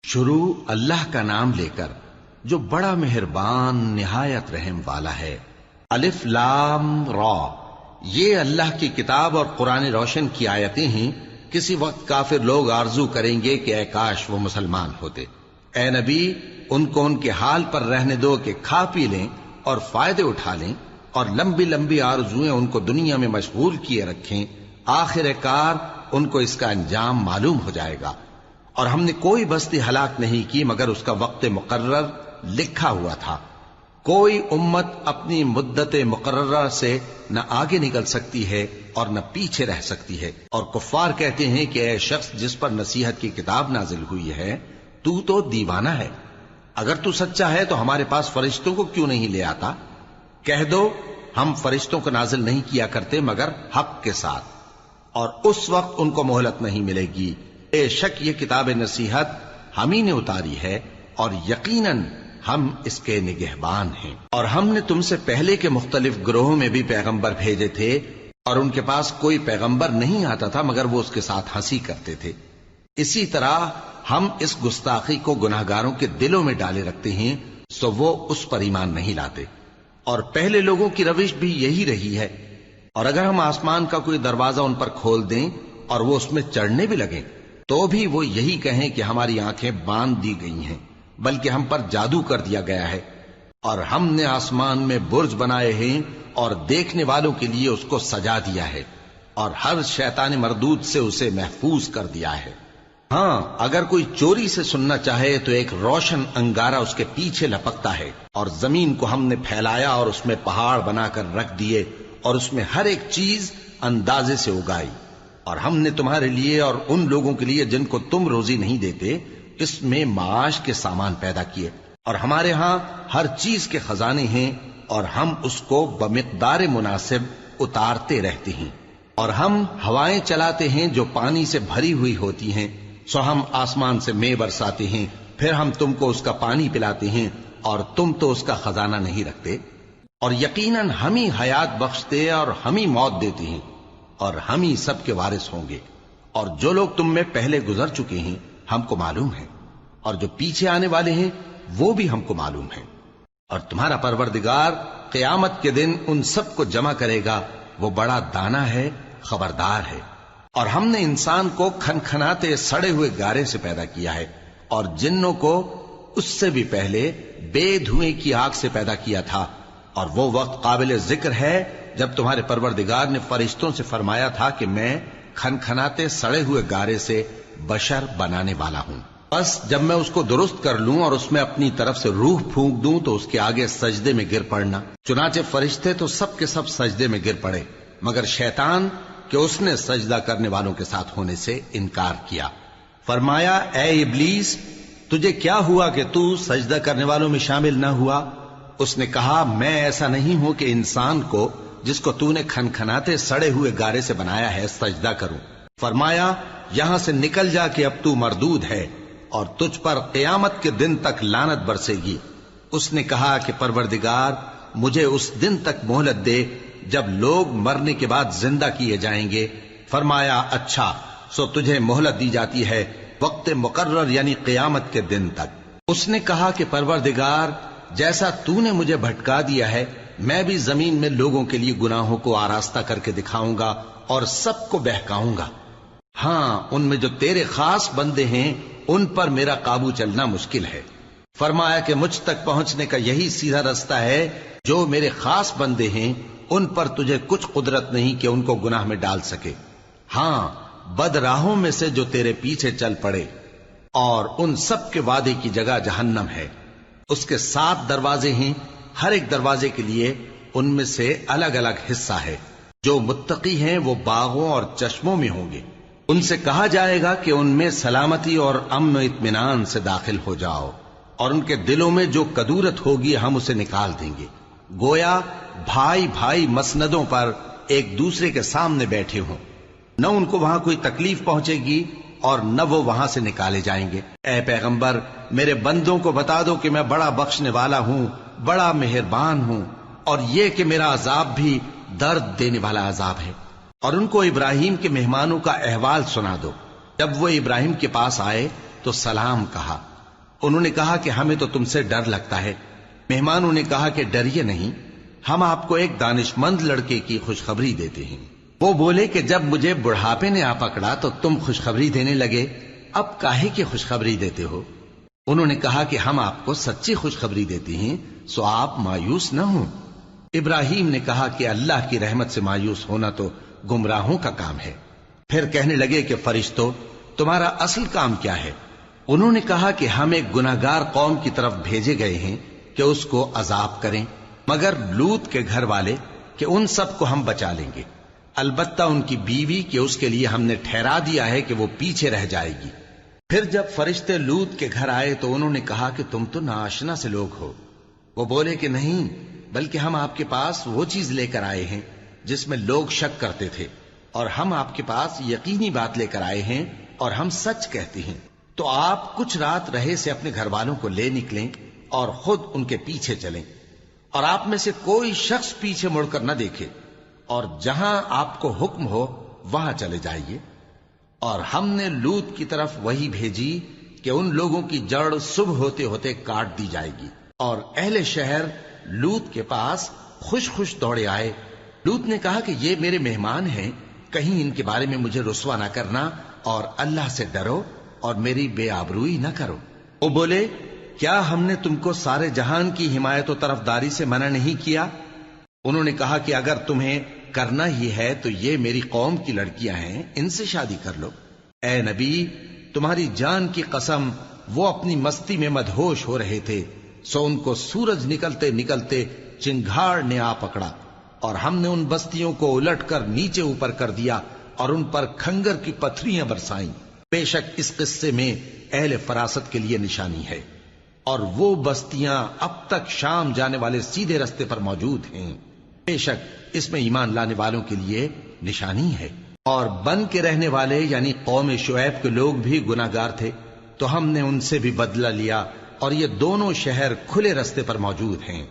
شروع اللہ کا نام لے کر جو بڑا مہربان نہایت رحم والا ہے۔ الف لام را، یہ اللہ کی کتاب اور قرآن روشن کی آیتیں ہیں۔ کسی وقت کافر لوگ آرزو کریں گے کہ اے کاش وہ مسلمان ہوتے۔ اے نبی، ان کو ان کے حال پر رہنے دو کہ کھا پی لیں اور فائدے اٹھا لیں، اور لمبی لمبی آرزویں ان کو دنیا میں مشغول کیے رکھیں۔ آخر کار ان کو اس کا انجام معلوم ہو جائے گا۔ اور ہم نے کوئی بستی ہلاک نہیں کی مگر اس کا وقت مقرر لکھا ہوا تھا۔ کوئی امت اپنی مدت مقررہ سے نہ آگے نکل سکتی ہے اور نہ پیچھے رہ سکتی ہے۔ اور کفار کہتے ہیں کہ اے شخص جس پر نصیحت کی کتاب نازل ہوئی ہے، تو دیوانہ ہے۔ اگر تو سچا ہے تو ہمارے پاس فرشتوں کو کیوں نہیں لے آتا؟ کہہ دو ہم فرشتوں کو نازل نہیں کیا کرتے مگر حق کے ساتھ، اور اس وقت ان کو مہلت نہیں ملے گی۔ بے شک یہ کتاب نصیحت ہم ہی نے اتاری ہے، اور یقیناً ہم اس کے نگہبان ہیں۔ اور ہم نے تم سے پہلے کے مختلف گروہوں میں بھی پیغمبر بھیجے تھے، اور ان کے پاس کوئی پیغمبر نہیں آتا تھا مگر وہ اس کے ساتھ ہنسی کرتے تھے۔ اسی طرح ہم اس گستاخی کو گناہگاروں کے دلوں میں ڈالے رکھتے ہیں، سو وہ اس پر ایمان نہیں لاتے۔ اور پہلے لوگوں کی روش بھی یہی رہی ہے۔ اور اگر ہم آسمان کا کوئی دروازہ ان پر کھول دیں اور وہ اس میں چڑھنے بھی لگیں تو بھی وہ یہی کہیں کہ ہماری آنکھیں باندھ دی گئی ہیں، بلکہ ہم پر جادو کر دیا گیا ہے۔ اور ہم نے آسمان میں برج بنائے ہیں اور دیکھنے والوں کے لیے اس کو سجا دیا ہے، اور ہر شیطان مردود سے اسے محفوظ کر دیا ہے۔ ہاں، اگر کوئی چوری سے سننا چاہے تو ایک روشن انگارہ اس کے پیچھے لپکتا ہے، اور زمین کو ہم نے پھیلایا اور اس میں پہاڑ بنا کر رکھ دیے، اور اس میں ہر ایک چیز اندازے سے اگائی۔ اور ہم نے تمہارے لیے اور ان لوگوں کے لیے جن کو تم روزی نہیں دیتے اس میں معاش کے سامان پیدا کیے، اور ہمارے ہاں ہر چیز کے خزانے ہیں، اور ہم اس کو بمقدار مناسب اتارتے رہتے ہیں۔ اور ہم ہوائیں چلاتے ہیں جو پانی سے بھری ہوئی ہوتی ہیں، سو ہم آسمان سے مے برساتے ہیں، پھر ہم تم کو اس کا پانی پلاتے ہیں، اور تم تو اس کا خزانہ نہیں رکھتے۔ اور یقیناً ہم ہی حیات بخشتے اور ہم ہی موت دیتے ہیں، اور ہم ہی سب کے وارث ہوں گے۔ اور جو لوگ تم میں پہلے گزر چکے ہیں ہم کو معلوم ہے، اور جو پیچھے آنے والے ہیں وہ بھی ہم کو معلوم ہے۔ اور تمہارا پروردگار قیامت کے دن ان سب کو جمع کرے گا، وہ بڑا دانا ہے، خبردار ہے۔ اور ہم نے انسان کو کھنکھناتے سڑے ہوئے گارے سے پیدا کیا ہے، اور جنوں کو اس سے بھی پہلے بے دھوئیں کی آگ سے پیدا کیا تھا۔ اور وہ وقت قابل ذکر ہے جب تمہارے پروردگار نے فرشتوں سے فرمایا تھا کہ میں کھنکھناتے سڑے ہوئے گارے سے بشر بنانے والا ہوں، بس جب میں اس کو درست کر لوں اور اس میں اپنی طرف سے روح پھونک دوں تو اس کے آگے سجدے میں گر پڑنا۔ چنانچہ فرشتے تو سب کے سب سجدے میں گر پڑے مگر شیطان کہ اس نے سجدہ کرنے والوں کے ساتھ ہونے سے انکار کیا۔ فرمایا اے ابلیس، تجھے کیا ہوا کہ تو سجدہ کرنے والوں میں شامل نہ ہوا؟ اس نے کہا میں ایسا نہیں ہوں کہ انسان کو جس کو تو نے کھنکھناتے سڑے ہوئے گارے سے بنایا ہے سجدہ کروں۔ فرمایا یہاں سے نکل جا کہ اب تو مردود ہے، اور تجھ پر قیامت کے دن تک لعنت برسے گی۔ اس نے کہا کہ پروردگار مجھے اس دن تک مہلت دے جب لوگ مرنے کے بعد زندہ کیے جائیں گے۔ فرمایا اچھا، سو تجھے مہلت دی جاتی ہے وقت مقرر یعنی قیامت کے دن تک۔ اس نے کہا کہ پروردگار جیسا تو نے مجھے بھٹکا دیا ہے میں بھی زمین میں لوگوں کے لیے گناہوں کو آراستہ کر کے دکھاؤں گا اور سب کو بہکاؤں گا۔ ہاں، ان میں جو تیرے خاص بندے ہیں ان پر میرا قابو چلنا مشکل ہے۔ فرمایا کہ مجھ تک پہنچنے کا یہی سیدھا رستہ ہے، جو میرے خاص بندے ہیں ان پر تجھے کچھ قدرت نہیں کہ ان کو گناہ میں ڈال سکے۔ ہاں، بد راہوں میں سے جو تیرے پیچھے چل پڑے، اور ان سب کے وعدے کی جگہ جہنم ہے۔ اس کے 7 دروازے ہیں، ہر ایک دروازے کے لیے ان میں سے الگ الگ حصہ ہے۔ جو متقی ہیں وہ باغوں اور چشموں میں ہوں گے۔ ان سے کہا جائے گا کہ ان میں سلامتی اور امن و اطمینان سے داخل ہو جاؤ، اور ان کے دلوں میں جو کدورت ہوگی ہم اسے نکال دیں گے، گویا بھائی بھائی مسندوں پر ایک دوسرے کے سامنے بیٹھے ہوں۔ نہ ان کو وہاں کوئی تکلیف پہنچے گی اور نہ وہ وہاں سے نکالے جائیں گے۔ اے پیغمبر میرے بندوں کو بتا دو کہ میں بڑا بخشنے والا ہوں، بڑا مہربان ہوں، اور یہ کہ میرا عذاب بھی درد دینے والا عذاب ہے۔ اور ان کو ابراہیم کے مہمانوں کا احوال سنا دو۔ جب وہ ابراہیم کے پاس آئے تو سلام کہا، انہوں نے کہا کہ ہمیں تو تم سے ڈر لگتا ہے۔ مہمانوں نے کہا کہ ڈریے نہیں، ہم آپ کو ایک دانش مند لڑکے کی خوشخبری دیتے ہیں۔ وہ بولے کہ جب مجھے بڑھاپے نے آ پکڑا تو تم خوشخبری دینے لگے، اب کاہے کی خوشخبری دیتے ہو؟ انہوں نے کہا کہ ہم آپ کو سچی خوشخبری دیتے ہیں، سو آپ مایوس نہ ہوں۔ ابراہیم نے کہا کہ اللہ کی رحمت سے مایوس ہونا تو گمراہوں کا کام ہے۔ پھر کہنے لگے کہ فرشتوں، تمہارا اصل کام کیا ہے؟ انہوں نے کہا کہ ہم ایک گناہگار قوم کی طرف بھیجے گئے ہیں کہ اس کو عذاب کریں، مگر لوط کے گھر والے کہ ان سب کو ہم بچا لیں گے، البتہ ان کی بیوی کہ اس کے لیے ہم نے ٹھہرا دیا ہے کہ وہ پیچھے رہ جائے گی۔ پھر جب فرشتے لوط کے گھر آئے تو انہوں نے کہا کہ تم تو ناآشنا سے لوگ ہو۔ وہ بولے کہ نہیں، بلکہ ہم آپ کے پاس وہ چیز لے کر آئے ہیں جس میں لوگ شک کرتے تھے، اور ہم آپ کے پاس یقینی بات لے کر آئے ہیں اور ہم سچ کہتے ہیں۔ تو آپ کچھ رات رہے سے اپنے گھر والوں کو لے نکلیں اور خود ان کے پیچھے چلیں، اور آپ میں سے کوئی شخص پیچھے مڑ کر نہ دیکھے، اور جہاں آپ کو حکم ہو وہاں چلے جائیے۔ اور ہم نے لوط کی طرف وہی بھیجی کہ ان لوگوں کی جڑ صبح ہوتے ہوتے کاٹ دی جائے گی، اور اہل شہر لوط کے پاس خوش خوش دوڑے آئے۔ لوط نے کہا کہ یہ میرے مہمان ہیں، کہیں ان کے بارے میں مجھے رسوا نہ کرنا، اور اللہ سے ڈرو اور میری بے آبروئی نہ کرو۔ وہ بولے، کیا ہم نے تم کو سارے جہان کی حمایت و طرفداری سے منع نہیں کیا؟ انہوں نے کہا کہ اگر تمہیں کرنا ہی ہے تو یہ میری قوم کی لڑکیاں ہیں، ان سے شادی کر لو۔ اے نبی، تمہاری جان کی قسم، وہ اپنی مستی میں مدہوش ہو رہے تھے، سو ان کو سورج نکلتے نکلتے چنگھاڑ نے آ پکڑا، اور ہم نے ان بستیوں کو الٹ کر نیچے اوپر کر دیا اور ان پر کھنگر کی پتھریاں برسائیں۔ بے شک اس قصے میں اہل فراست کے لیے نشانی ہے، اور وہ بستیاں اب تک شام جانے والے سیدھے رستے پر موجود ہیں۔ بے شک اس میں ایمان لانے والوں کے لیے نشانی ہے۔ اور بن کے رہنے والے یعنی قوم شعیب کے لوگ بھی گناہگار تھے، تو ہم نے ان سے بھی بدلہ لیا، اور یہ دونوں شہر کھلے رستے پر موجود ہیں۔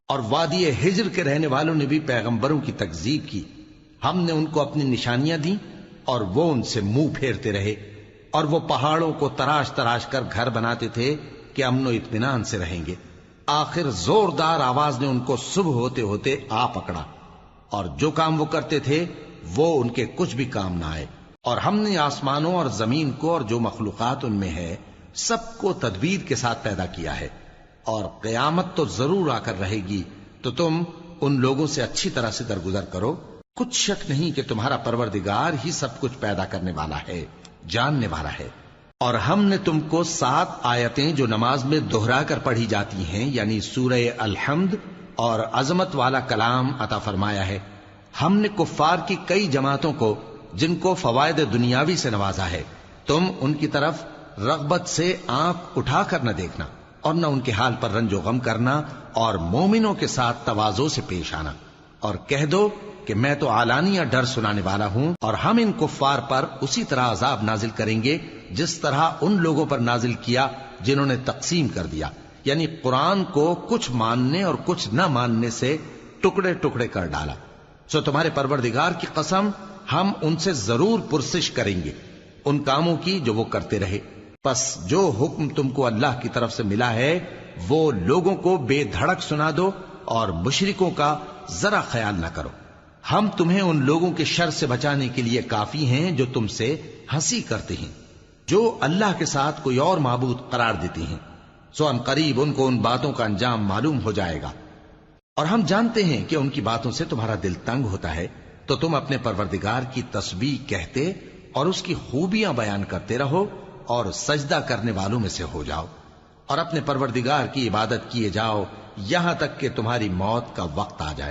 اور وادی ہجر کے رہنے والوں نے بھی پیغمبروں کی تکذیب کی، ہم نے ان کو اپنی نشانیاں دی اور وہ ان سے منہ پھیرتے رہے، اور وہ پہاڑوں کو تراش تراش کر گھر بناتے تھے کہ امن و اطمینان سے رہیں گے۔ آخر زوردار آواز نے ان کو صبح ہوتے ہوتے آ پکڑا، اور جو کام وہ کرتے تھے وہ ان کے کچھ بھی کام نہ آئے۔ اور ہم نے آسمانوں اور زمین کو اور جو مخلوقات ان میں ہے سب کو تدبیر کے ساتھ پیدا کیا ہے، اور قیامت تو ضرور آ کر رہے گی، تو تم ان لوگوں سے اچھی طرح سے درگزر کرو۔ کچھ شک نہیں کہ تمہارا پروردگار ہی سب کچھ پیدا کرنے والا ہے، جاننے والا ہے۔ اور ہم نے تم کو 7 آیتیں جو نماز میں دہرا کر پڑھی جاتی ہیں، یعنی سورہ الحمد اور عظمت والا کلام عطا فرمایا ہے۔ ہم نے کفار کی کئی جماعتوں کو جن کو فوائد دنیاوی سے نوازا ہے، تم ان کی طرف رغبت سے آنکھ اٹھا کر نہ دیکھنا، اور نہ ان کے حال پر رنج و غم کرنا، اور مومنوں کے ساتھ تواضع سے پیش آنا، اور کہہ دو کہ میں تو اعلانیہ ڈر سنانے والا ہوں، اور ہم ان کفار پر اسی طرح عذاب نازل کریں گے جس طرح ان لوگوں پر نازل کیا جنہوں نے تقسیم کر دیا، یعنی قرآن کو کچھ ماننے اور کچھ نہ ماننے سے ٹکڑے ٹکڑے کر ڈالا۔ سو تمہارے پروردگار کی قسم، ہم ان سے ضرور پرسش کریں گے ان کاموں کی جو وہ کرتے رہے۔ پس جو حکم تم کو اللہ کی طرف سے ملا ہے وہ لوگوں کو بے دھڑک سنا دو، اور مشرکوں کا ذرا خیال نہ کرو۔ ہم تمہیں ان لوگوں کے شر سے بچانے کے لیے کافی ہیں جو تم سے ہنسی کرتے ہیں، جو اللہ کے ساتھ کوئی اور معبود قرار دیتے ہیں، سو ان قریب ان کو ان باتوں کا انجام معلوم ہو جائے گا۔ اور ہم جانتے ہیں کہ ان کی باتوں سے تمہارا دل تنگ ہوتا ہے، تو تم اپنے پروردگار کی تسبیح کہتے اور اس کی خوبیاں بیان کرتے رہو، اور سجدہ کرنے والوں میں سے ہو جاؤ، اور اپنے پروردگار کی عبادت کیے جاؤ یہاں تک کہ تمہاری موت کا وقت آ جائے۔